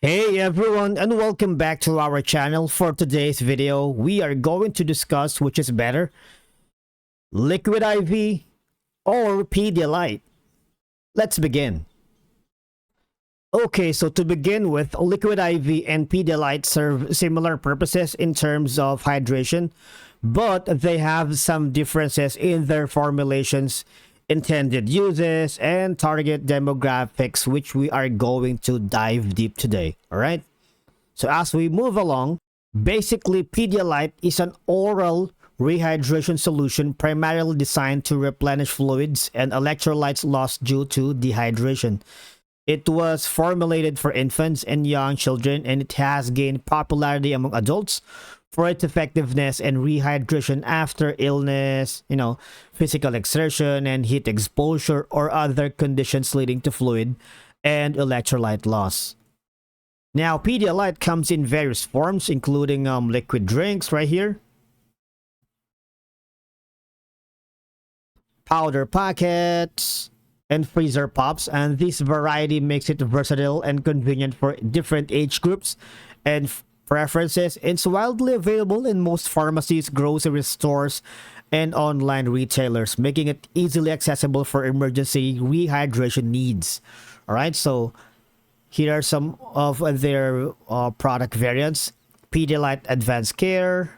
Hey everyone, and welcome back to our channel. For today's video, we are going to discuss which is better, Liquid IV or Pedialyte. Let's begin. Okay, so to begin with, Liquid IV and Pedialyte serve similar purposes in terms of hydration, but they have some differences in their formulations, intended uses, and target demographics, which we are going to dive deep today. All right. So as we move along, basically Pedialyte is an oral rehydration solution primarily designed to replenish fluids and electrolytes lost due to dehydration. It was formulated for infants and young children, and it has gained popularity among adults for its effectiveness and rehydration after illness, physical exertion and heat exposure or other conditions leading to fluid and electrolyte loss. Now, Pedialyte comes in various forms, including liquid drinks right here, powder packets, and freezer pops, and this variety makes it versatile and convenient for different age groups and preferences. It's widely available in most pharmacies, grocery stores, and online retailers, making it easily accessible for emergency rehydration needs. All right, so here are some of their product variants: Pedialyte Advanced Care,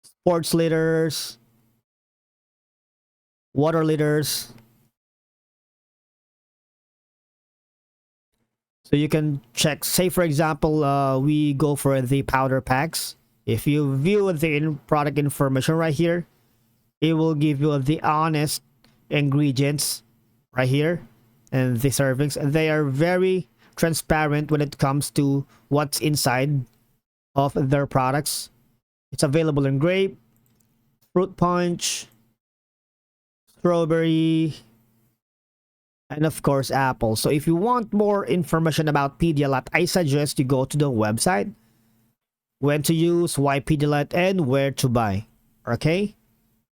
Sports Liters, Water Liters. So you can check, say for example, we go for the powder packs. If you view the product information right here, it will give you the honest ingredients right here and the servings. And they are very transparent when it comes to what's inside of their products. It's available in grape, fruit punch, strawberry, and of course apple. So if you want more information about Pedialyte, I suggest you go to the website, when to use, why Pedialyte, and where to buy. Okay,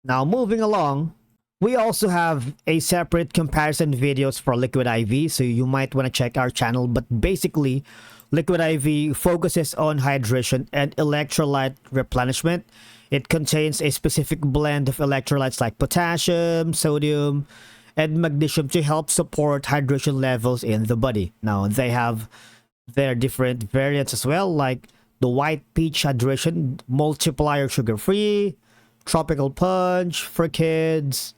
now moving along, we also have a separate comparison videos for Liquid IV, so you might want to check our channel. But basically, Liquid IV focuses on hydration and electrolyte replenishment. It contains a specific blend of electrolytes like potassium, sodium, and magnesium to help support hydration levels in the body. Now, they have their different variants as well, like the White Peach Hydration Multiplier Sugar-Free, Tropical Punch for kids,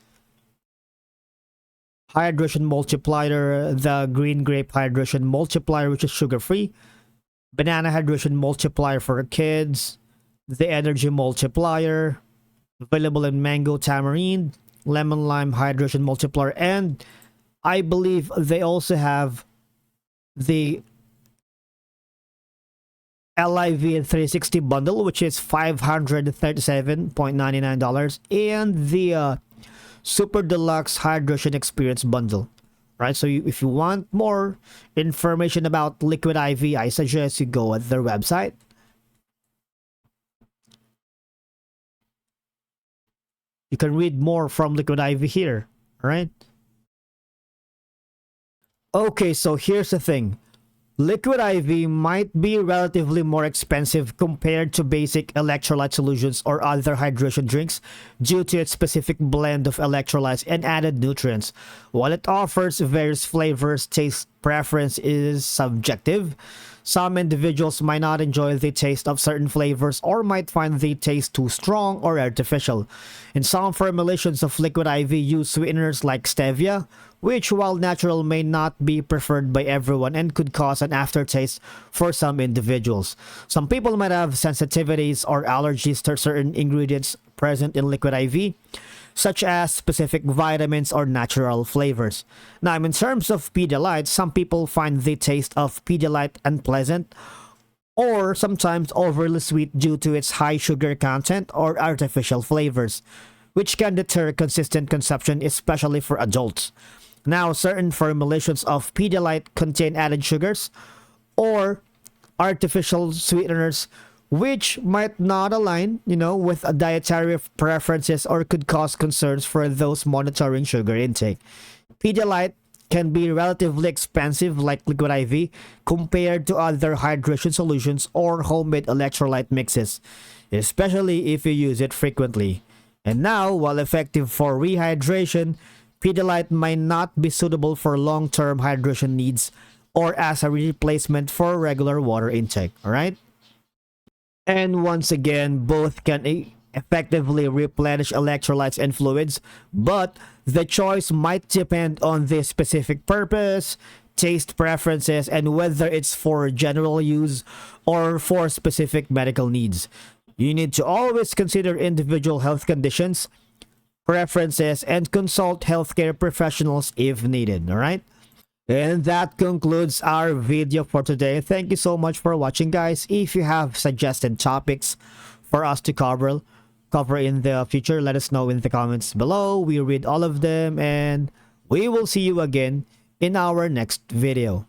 Hydration Multiplier, the Green Grape Hydration Multiplier, which is sugar-free, Banana Hydration Multiplier for kids, the Energy Multiplier, available in Mango Tamarind, Lemon Lime Hydration Multiplier, and I believe they also have the LIV 360 bundle, which is $537.99, and the Super Deluxe Hydration Experience bundle. Right, so if you want more information about Liquid IV, I suggest you go at their website. You can read more from Liquid IV here, right? Okay, so here's the thing. Liquid IV might be relatively more expensive compared to basic electrolyte solutions or other hydration drinks due to its specific blend of electrolytes and added nutrients. While it offers various flavors, taste preference is subjective. Some individuals might not enjoy the taste of certain flavors or might find the taste too strong or artificial. In some formulations of Liquid IV use sweeteners like stevia, which while natural may not be preferred by everyone and could cause an aftertaste for some individuals. Some people might have sensitivities or allergies to certain ingredients present in Liquid IV, such as specific vitamins or natural flavors. Now, in terms of Pedialyte, some people find the taste of Pedialyte unpleasant or sometimes overly sweet due to its high sugar content or artificial flavors, which can deter consistent consumption, especially for adults. Now, certain formulations of Pedialyte contain added sugars or artificial sweeteners, which might not align, with dietary preferences or could cause concerns for those monitoring sugar intake. Pedialyte can be relatively expensive like liquid IV compared to other hydration solutions or homemade electrolyte mixes, especially if you use it frequently. And now, while effective for rehydration, Pedialyte might not be suitable for long-term hydration needs or as a replacement for regular water intake, alright? And once again, both can effectively replenish electrolytes and fluids, but the choice might depend on the specific purpose, taste preferences, and whether it's for general use or for specific medical needs. You need to always consider individual health conditions, preferences, and consult healthcare professionals if needed, alright? And that concludes our video for today. Thank you so much for watching, guys. If you have suggested topics for us to cover in the future, let us know in the comments below. We read all of them, and we will see you again in our next video.